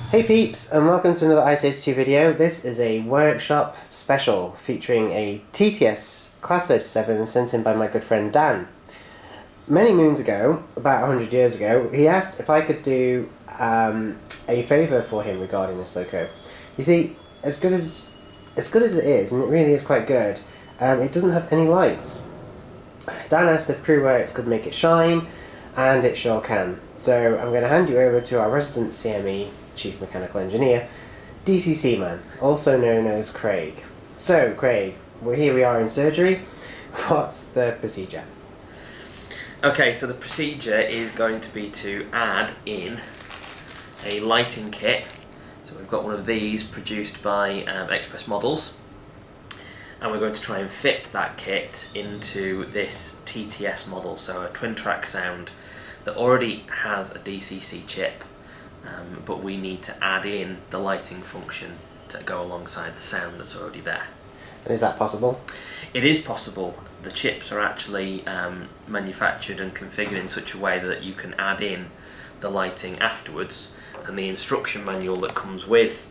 Hey peeps, and welcome to another IC82 video. This is a workshop special featuring a TTS Class 37 sent in by my good friend Dan. Many moons ago, about 100 years ago, he asked if I could do a favour for him regarding this loco. You see, as good as it is, and it really is quite good, it doesn't have any lights. Dan asked if Crewe Works could make it shine, and it sure can. So I'm going to hand you over to our resident CME, Chief Mechanical Engineer, DCC man, also known as Craig. So Craig, here we are in surgery. What's the procedure? Okay, so the procedure is going to be to add in a lighting kit. So we've got one of these produced by Express Models, and we're going to try and fit that kit into this TTS model, so a twin track sound that already has a DCC chip, but we need to add in the lighting function to go alongside the sound that's already there. And is that possible? It is possible. The chips are actually manufactured and configured in such a way that you can add in the lighting afterwards, and the instruction manual that comes with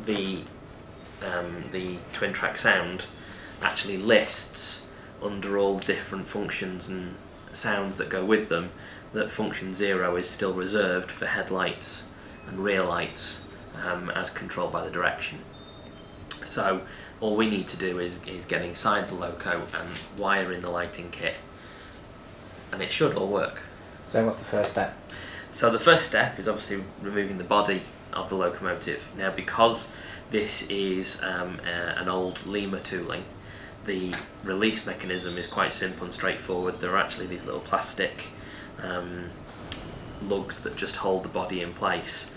the twin track sound actually lists under all different functions and sounds that go with them that function 0 is still reserved for headlights and rear lights as controlled by the direction. So all we need to do is get inside the loco and wire in the lighting kit, and it should all work. So what's the first step? So the first step is obviously removing the body of the locomotive. Now, because this is an old lemur tooling, the release mechanism is quite simple and straightforward. There are actually these little plastic lugs that just hold the body in place.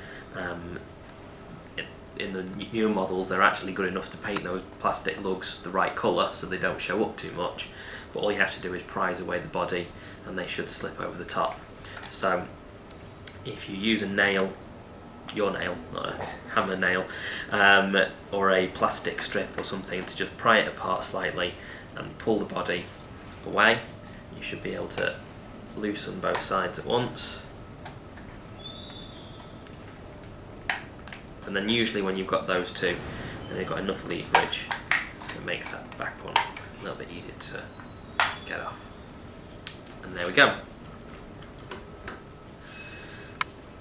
In the newer models, they're actually good enough to paint those plastic lugs the right colour so they don't show up too much, but all you have to do is prise away the body and they should slip over the top. So if you use a nail, your nail, not a hammer nail, or a plastic strip or something to just pry it apart slightly and pull the body away, you should be able to loosen both sides at once. And then usually when you've got those two, then you've got enough leverage, it makes that back one a little bit easier to get off. And there we go.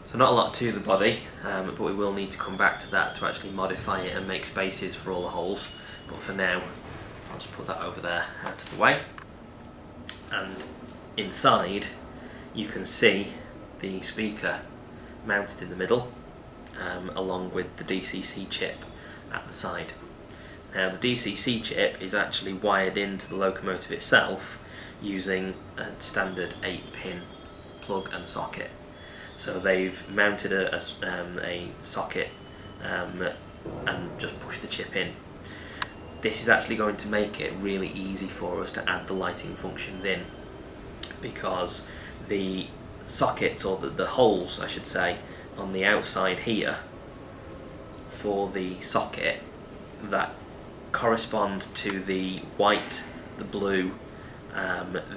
So not a lot to the body, but we will need to come back to that to actually modify it and make spaces for all the holes. But for now, I'll just put that over there out of the way. And inside, you can see the speaker mounted in the middle, along with the DCC chip at the side. Now the DCC chip is actually wired into the locomotive itself using a standard 8-pin plug and socket. So they've mounted a socket and just pushed the chip in. This is actually going to make it really easy for us to add the lighting functions in, because the sockets, or the holes I should say, on the outside here for the socket that correspond to the white, the blue,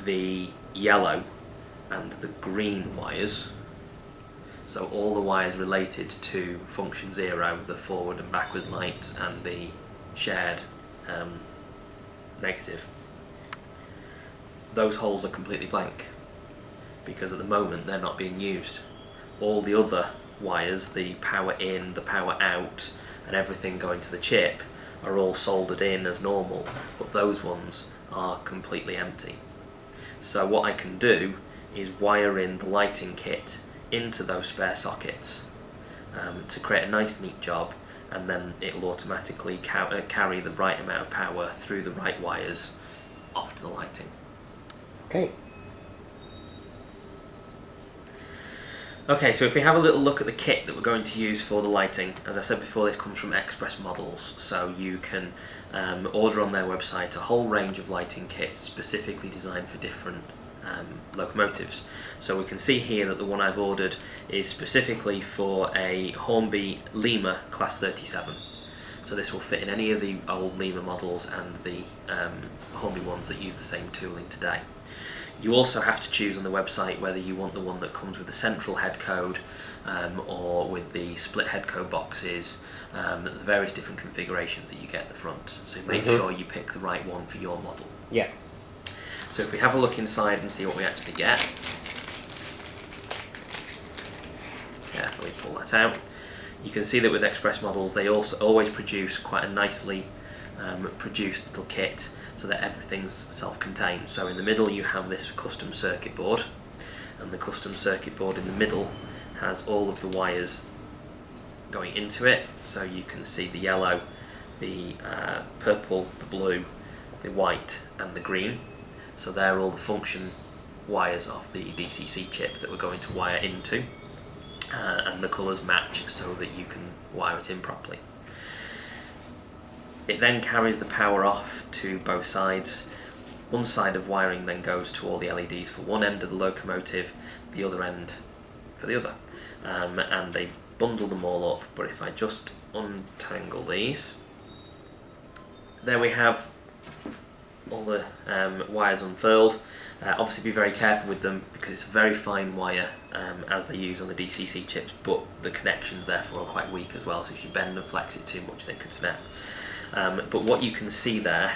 the yellow and the green wires. So all the wires related to function 0, the forward and backward light and the shared negative, those holes are completely blank because at the moment they're not being used. All the other wires, the power in, the power out and everything going to the chip, are all soldered in as normal, but those ones are completely empty. So what I can do is wire in the lighting kit into those spare sockets to create a nice neat job, and then it will automatically carry the right amount of power through the right wires off to the lighting. Okay. Okay, so if we have a little look at the kit that we're going to use for the lighting, as I said before, this comes from Express Models, so you can order on their website a whole range of lighting kits specifically designed for different locomotives. So we can see here that the one I've ordered is specifically for a Hornby lemur Class 37. So this will fit in any of the old lemur models and the Hornby ones that use the same tooling today. You also have to choose on the website whether you want the one that comes with the central head code or with the split head code boxes, the various different configurations that you get at the front. So make sure you pick the right one for your model. Yeah. So if we have a look inside and see what we actually get, carefully pull that out. You can see that with Express models they also always produce quite a nicely produced little kit so that everything's self-contained. So in the middle you have this custom circuit board, and the custom circuit board in the middle has all of the wires going into it. So you can see the yellow, the purple, the blue, the white and the green. So they're all the function wires of the DCC chip that we're going to wire into, and the colours match so that you can wire it in properly. It then carries the power off to both sides. One side of wiring then goes to all the LEDs for one end of the locomotive, the other end for the other, and they bundle them all up. But if I just untangle these, there we have all the wires unfurled. Obviously be very careful with them because it's a very fine wire as they use on the DCC chips, but the connections therefore are quite weak as well, so if you bend and flex it too much they could snap. But what you can see there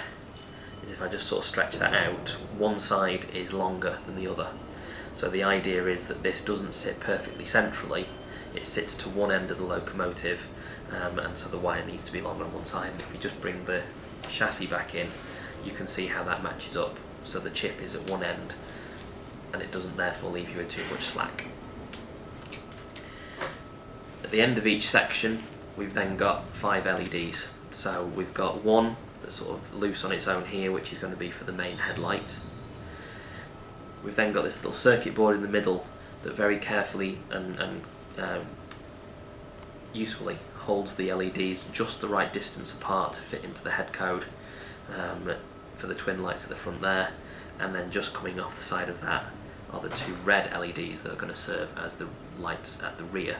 is, if I just sort of stretch that out, one side is longer than the other. So the idea is that this doesn't sit perfectly centrally, it sits to one end of the locomotive, and so the wire needs to be longer on one side. And if we just bring the chassis back in, you can see how that matches up. So the chip is at one end and it doesn't therefore leave you with too much slack. At the end of each section we've then got 5 LEDs. So we've got one that's sort of loose on its own here, which is going to be for the main headlight. We've then got this little circuit board in the middle that very carefully and usefully holds the LEDs just the right distance apart to fit into the head code for the twin lights at the front there, and then just coming off the side of that are the 2 red LEDs that are going to serve as the lights at the rear,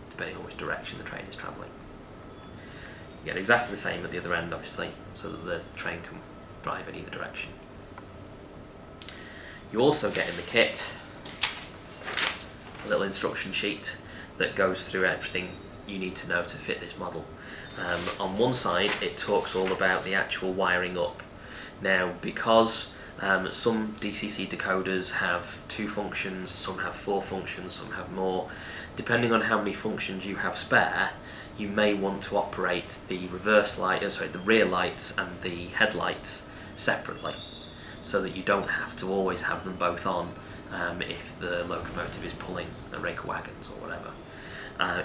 depending on which direction the train is travelling. You get exactly the same at the other end, obviously, so that the train can drive in either direction. You also get in the kit a little instruction sheet that goes through everything you need to know to fit this model. On one side it talks all about the actual wiring up. Now, because some DCC decoders have 2 functions, some have 4 functions, some have more, depending on how many functions you have spare, you may want to operate the the rear lights and the headlights separately, so that you don't have to always have them both on if the locomotive is pulling a rake of wagons or whatever.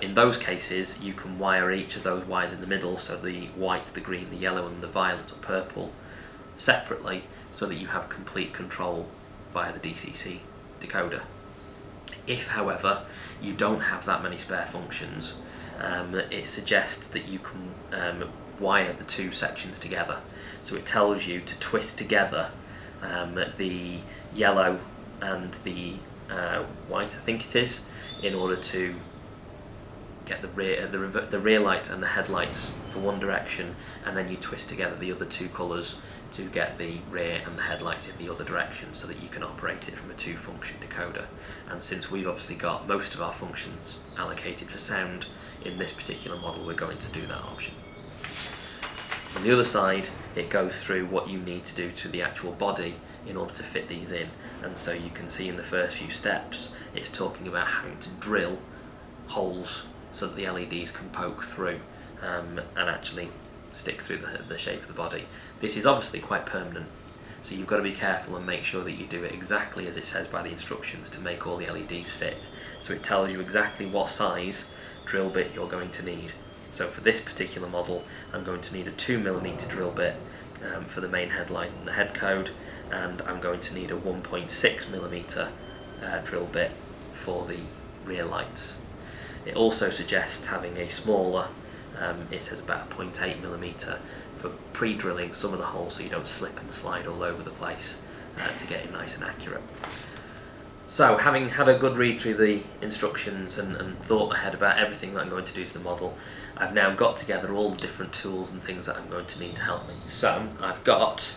In those cases you can wire each of those wires in the middle, so the white, the green, the yellow and the violet or purple separately, so that you have complete control via the DCC decoder. If, however, you don't have that many spare functions, it suggests that you can wire the 2 sections together. So it tells you to twist together the yellow and the white, I think it is, in order to get the rear light and the headlights for one direction, and then you twist together the other 2 colours to get the rear and the headlights in the other direction, so that you can operate it from a 2-function decoder. And since we've obviously got most of our functions allocated for sound in this particular model, we're going to do that option. On the other side it goes through what you need to do to the actual body in order to fit these in, and so you can see in the first few steps it's talking about having to drill holes so that the LEDs can poke through and actually stick through the shape of the body. This is obviously quite permanent, so you've got to be careful and make sure that you do it exactly as it says by the instructions to make all the LEDs fit. So it tells you exactly what size drill bit you're going to need. So for this particular model I'm going to need a 2mm drill bit for the main headlight and the head code, and I'm going to need a 1.6mm drill bit for the rear lights. It also suggests having a smaller, it says about 0.8mm, for pre-drilling some of the holes so you don't slip and slide all over the place to get it nice and accurate. So, having had a good read through the instructions and thought ahead about everything that I'm going to do to the model, I've now got together all the different tools and things that I'm going to need to help me. So, I've got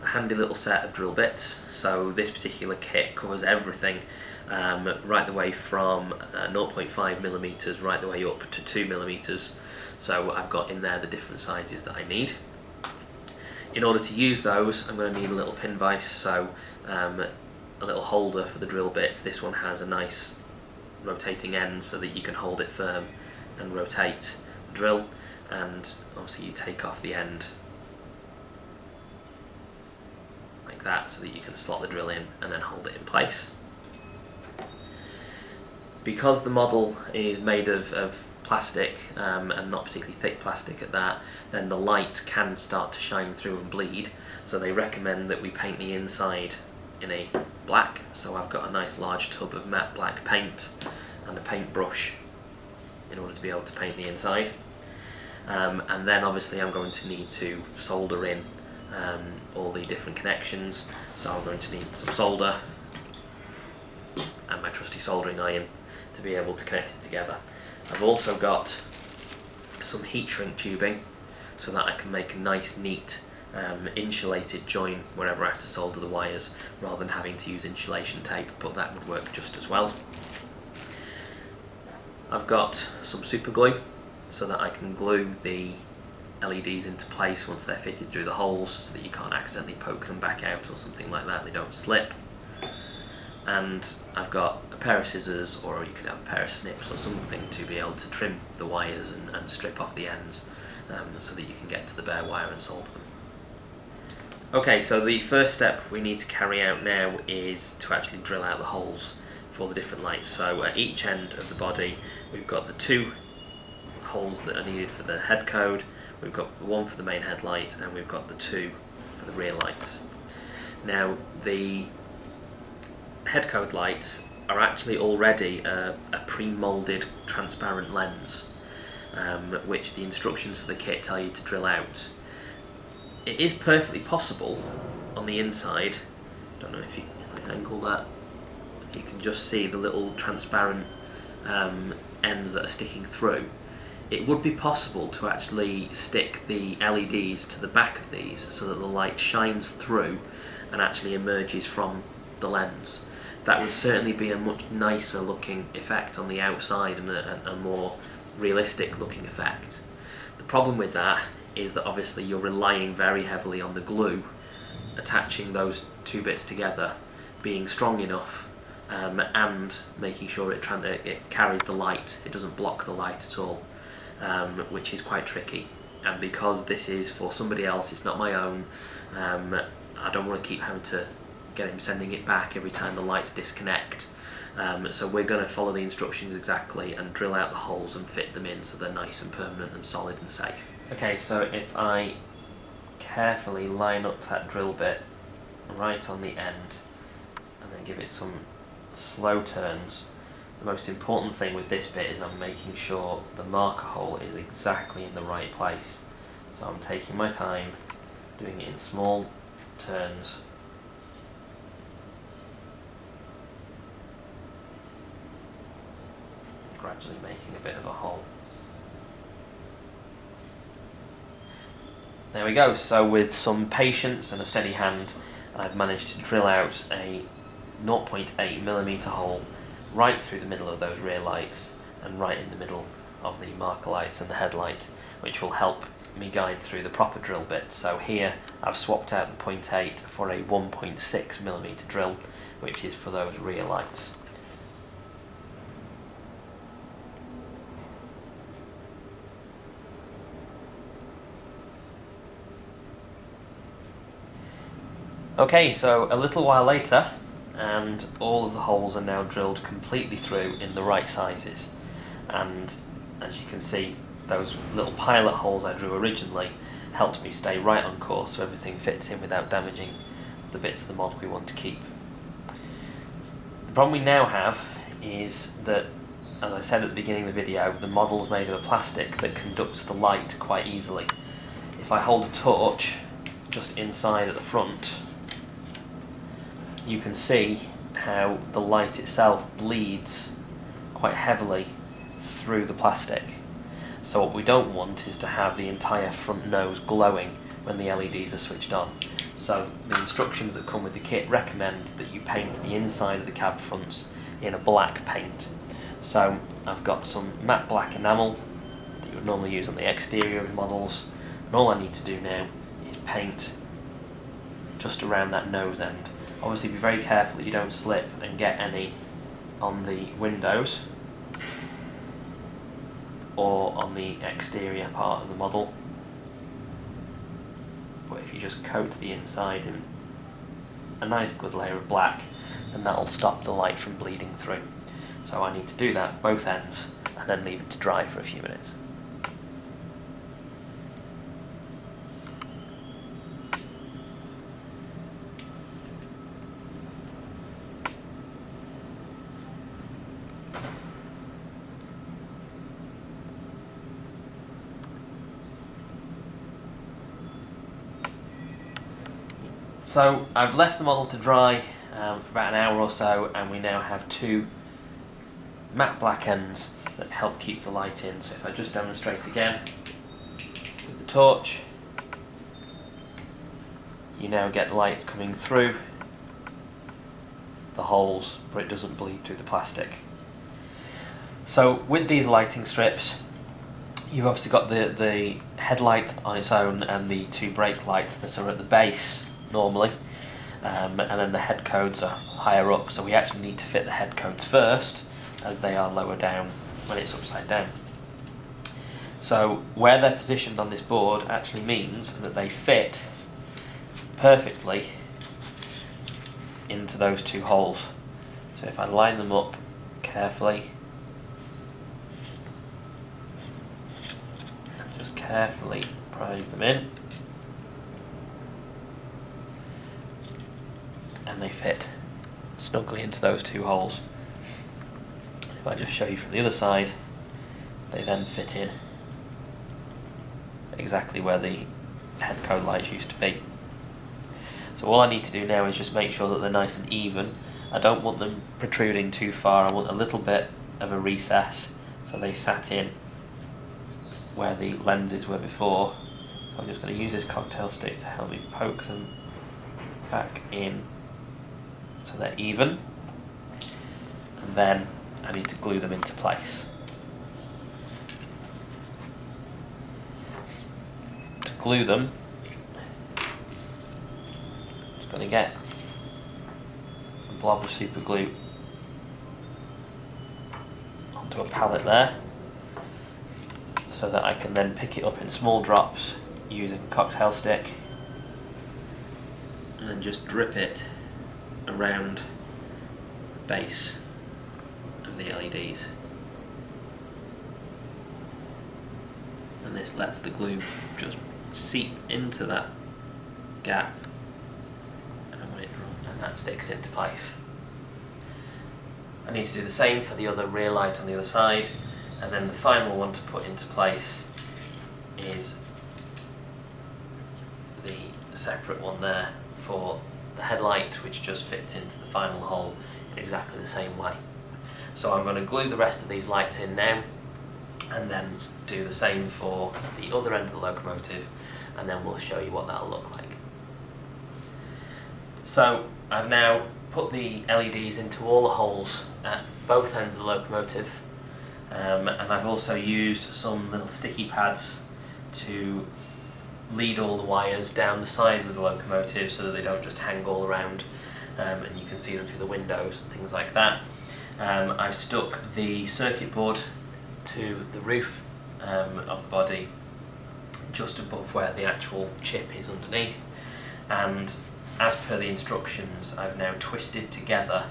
a handy little set of drill bits. So this particular kit covers everything, right the way from 0.5mm right the way up to 2mm. So I've got in there the different sizes that I need. In order to use those, I'm going to need a little pin vise, so a little holder for the drill bits. This one has a nice rotating end so that you can hold it firm and rotate the drill, and obviously you take off the end like that so that you can slot the drill in and then hold it in place. Because the model is made of plastic, and not particularly thick plastic at that, then the light can start to shine through and bleed, so they recommend that we paint the inside in a black. So I've got a nice large tub of matte black paint and a paintbrush in order to be able to paint the inside, and then obviously I'm going to need to solder in all the different connections, so I'm going to need some solder and my trusty soldering iron to be able to connect it together. I've also got some heat shrink tubing so that I can make a nice neat insulated join wherever I have to solder the wires, rather than having to use insulation tape, but that would work just as well. I've got some super glue so that I can glue the LEDs into place once they're fitted through the holes, so that you can't accidentally poke them back out or something like that, they don't slip. And I've got a pair of scissors, or you could have a pair of snips or something to be able to trim the wires and strip off the ends, so that you can get to the bare wire and solder them. Okay, so the first step we need to carry out now is to actually drill out the holes for the different lights. So at each end of the body we've got the two holes that are needed for the head code, we've got one for the main headlight, and we've got the two for the rear lights. Now the head code lights are actually already a pre-moulded transparent lens, which the instructions for the kit tell you to drill out. It is perfectly possible on the inside, I don't know if you can angle that, you can just see the little transparent ends that are sticking through. It would be possible to actually stick the LEDs to the back of these so that the light shines through and actually emerges from the lens. That would certainly be a much nicer looking effect on the outside, and a more realistic looking effect. The problem with that is that obviously you're relying very heavily on the glue attaching those two bits together being strong enough, and making sure it carries the light, it doesn't block the light at all, which is quite tricky. And because this is for somebody else, it's not my own, I don't want to keep having to get him sending it back every time the lights disconnect. So we're going to follow the instructions exactly and drill out the holes and fit them in so they're nice and permanent and solid and safe. Okay, so if I carefully line up that drill bit right on the end and then give it some slow turns, the most important thing with this bit is I'm making sure the marker hole is exactly in the right place. So I'm taking my time, doing it in small turns, gradually making a bit of a hole. There we go, so with some patience and a steady hand I've managed to drill out a 0.8mm hole right through the middle of those rear lights and right in the middle of the marker lights and the headlight, which will help me guide through the proper drill bit. So here I've swapped out the 0.8 for a 1.6mm drill, which is for those rear lights. Okay, so a little while later, and all of the holes are now drilled completely through in the right sizes. And as you can see, those little pilot holes I drew originally helped me stay right on course so everything fits in without damaging the bits of the mod we want to keep. The problem we now have is that, as I said at the beginning of the video, the model is made of a plastic that conducts the light quite easily. If I hold a torch just inside at the front, you can see how the light itself bleeds quite heavily through the plastic. So what we don't want is to have the entire front nose glowing when the LEDs are switched on. So the instructions that come with the kit recommend that you paint the inside of the cab fronts in a black paint. So I've got some matte black enamel that you would normally use on the exterior of models, and all I need to do now is paint just around that nose end. Obviously be very careful that you don't slip and get any on the windows or on the exterior part of the model, but if you just coat the inside in a nice good layer of black, then that'll stop the light from bleeding through. So I need to do that both ends and then leave it to dry for a few minutes. So I've left the model to dry for about an hour or so, and we now have two matte black ends that help keep the light in. So if I just demonstrate again with the torch, you now get light coming through the holes, but it doesn't bleed through the plastic. So with these lighting strips, you've obviously got the headlight on its own and the two brake lights that are at the base normally, and then the head codes are higher up, so we actually need to fit the head codes first as they are lower down when it's upside down. So where they're positioned on this board actually means that they fit perfectly into those two holes. So if I line them up carefully, and just carefully prise them in, and they fit snugly into those two holes. If I just show you from the other side, they then fit in exactly where the head code lights used to be. So all I need to do now is just make sure that they're nice and even. I don't want them protruding too far, I want a little bit of a recess so they sat in where the lenses were before. So I'm just going to use this cocktail stick to help me poke them back in so they're even, and then I need to glue them into place. To glue them, I'm just going to get a blob of super glue onto a palette there, so that I can then pick it up in small drops using a cocktail stick, and then just drip it around the base of the LEDs. And this lets the glue just seep into that gap, and that's fixed into place. I need to do the same for the other rear light on the other side, and then the final one to put into place is the separate one there for the headlight, which just fits into the final hole in exactly the same way. So I'm going to glue the rest of these lights in now, and then do the same for the other end of the locomotive, and then we'll show you what that'll look like. So I've now put the LEDs into all the holes at both ends of the locomotive, and I've also used some little sticky pads to lead all the wires down the sides of the locomotive so that they don't just hang all around, and you can see them through the windows and things like that. I've stuck the circuit board to the roof of the body just above where the actual chip is underneath, and as per the instructions I've now twisted together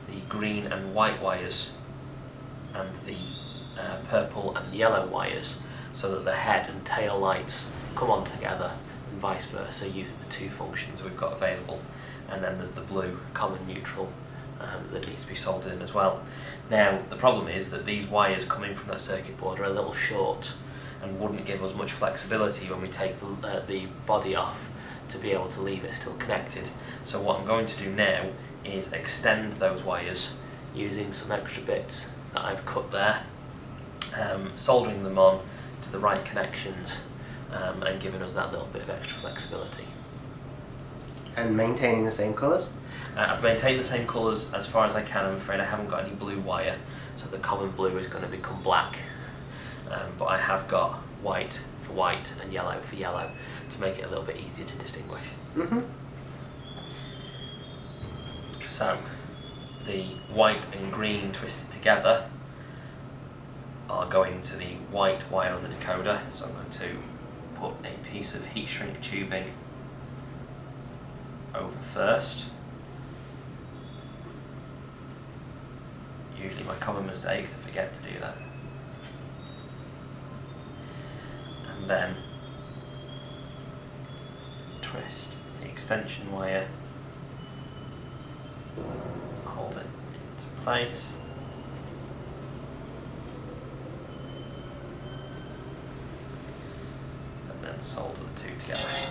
the green and white wires and the purple and yellow wires so that the head and tail lights come on together, and vice versa, using the two functions we've got available. And then there's the blue common neutral that needs to be soldered in as well. Now the problem is that these wires coming from that circuit board are a little short and wouldn't give us much flexibility when we take the body off to be able to leave it still connected. So what I'm going to do now is extend those wires using some extra bits that I've cut there, soldering them on to the right connections, and giving us that little bit of extra flexibility. And maintaining the same colours? I've maintained the same colours as far as I can. I'm afraid I haven't got any blue wire, so the common blue is going to become black. But I have got white for white and yellow for yellow to make it a little bit easier to distinguish. So the white and green twisted together are going to the white wire on the decoder, so I'm going to put a piece of heat shrink tubing over first. Usually my common mistake to forget to do that. And then twist the extension wire, hold it into place. And then solder the two together.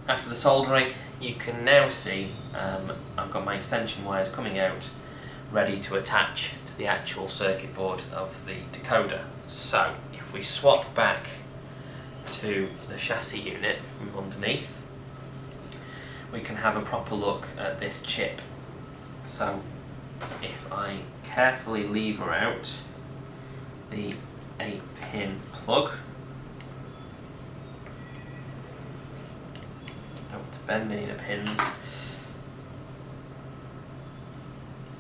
After the soldering, you can now see I've got my extension wires coming out ready to attach to the actual circuit board of the decoder. So if we swap back to the chassis unit from underneath, we can have a proper look at this chip. So if I carefully lever out the 8-pin plug, bend any of the pins.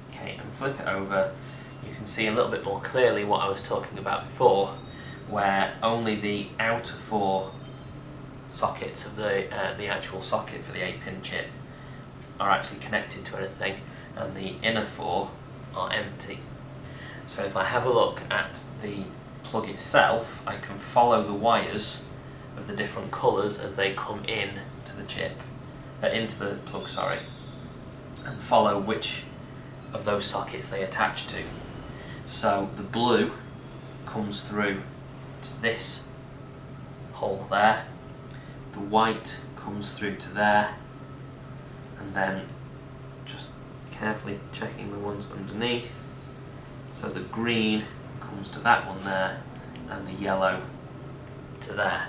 Okay, and flip it over, you can see a little bit more clearly what I was talking about before, where only the outer 4 sockets of the actual socket for the 8-pin chip are actually connected to anything, and the inner 4 are empty. So if I have a look at the plug itself, I can follow the wires of the different colours as they come in to the chip. Into the plug, sorry, and follow which of those sockets they attach to. So the blue comes through to this hole there, the white comes through to there, and then just carefully checking the ones underneath, so the green comes to that one there, and the yellow to there.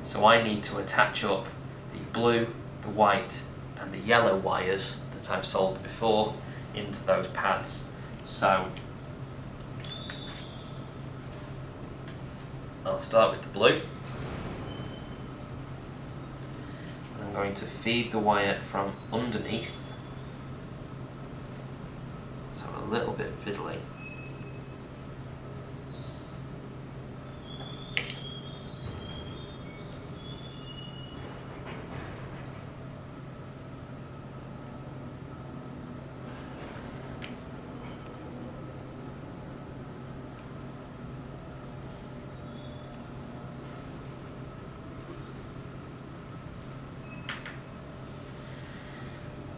So I need to attach up the blue, the white and the yellow wires that I've soldered before into those pads. So I'll start with the blue. I'm going to feed the wire from underneath, so a little bit fiddly.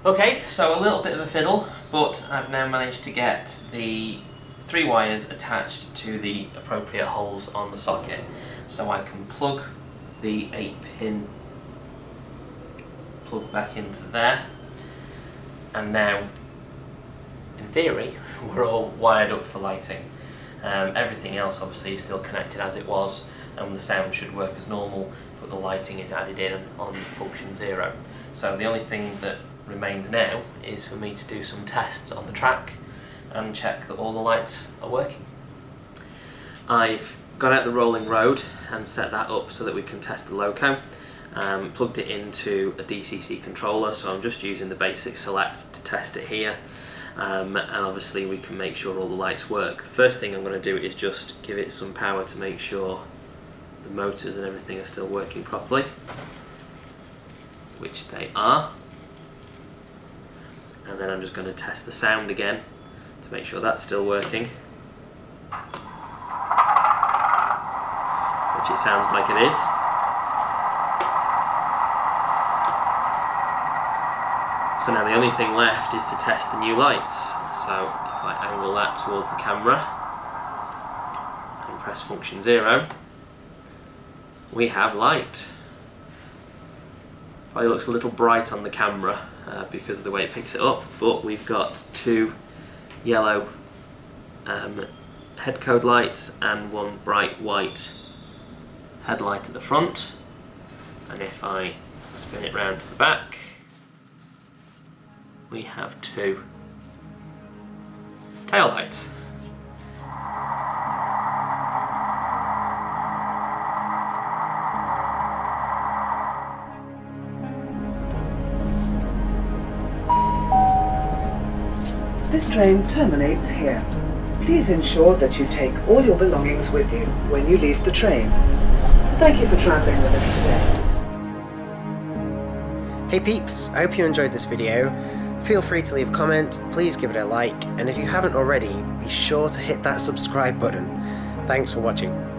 Okay, so a little bit of a fiddle, but I've now managed to get the 3 wires attached to the appropriate holes on the socket. So I can plug the 8-pin plug back into there, and now, in theory, we're all wired up for lighting. Everything else obviously is still connected as it was, and the sound should work as normal, but the lighting is added in on function 0. So the only thing that remains now is for me to do some tests on the track and check that all the lights are working. I've got out the rolling road and set that up so that we can test the loco. Plugged it into a DCC controller, so I'm just using the basic select to test it here, and obviously we can make sure all the lights work. The first thing I'm going to do is just give it some power to make sure the motors and everything are still working properly, which they are. And then I'm just going to test the sound again to make sure that's still working, which it sounds like it is. So now the only thing left is to test the new lights. So if I angle that towards the camera and press function 0, we have light. Probably looks a little bright on the camera because of the way it picks it up, but we've got two yellow head code lights and one bright white headlight at the front. And if I spin it round to the back, we have two tail lights. This train terminates here. Please ensure that you take all your belongings with you when you leave the train. Thank you for travelling with us today. Hey peeps, I hope you enjoyed this video. Feel free to leave a comment, please give it a like, and if you haven't already, be sure to hit that subscribe button. Thanks for watching.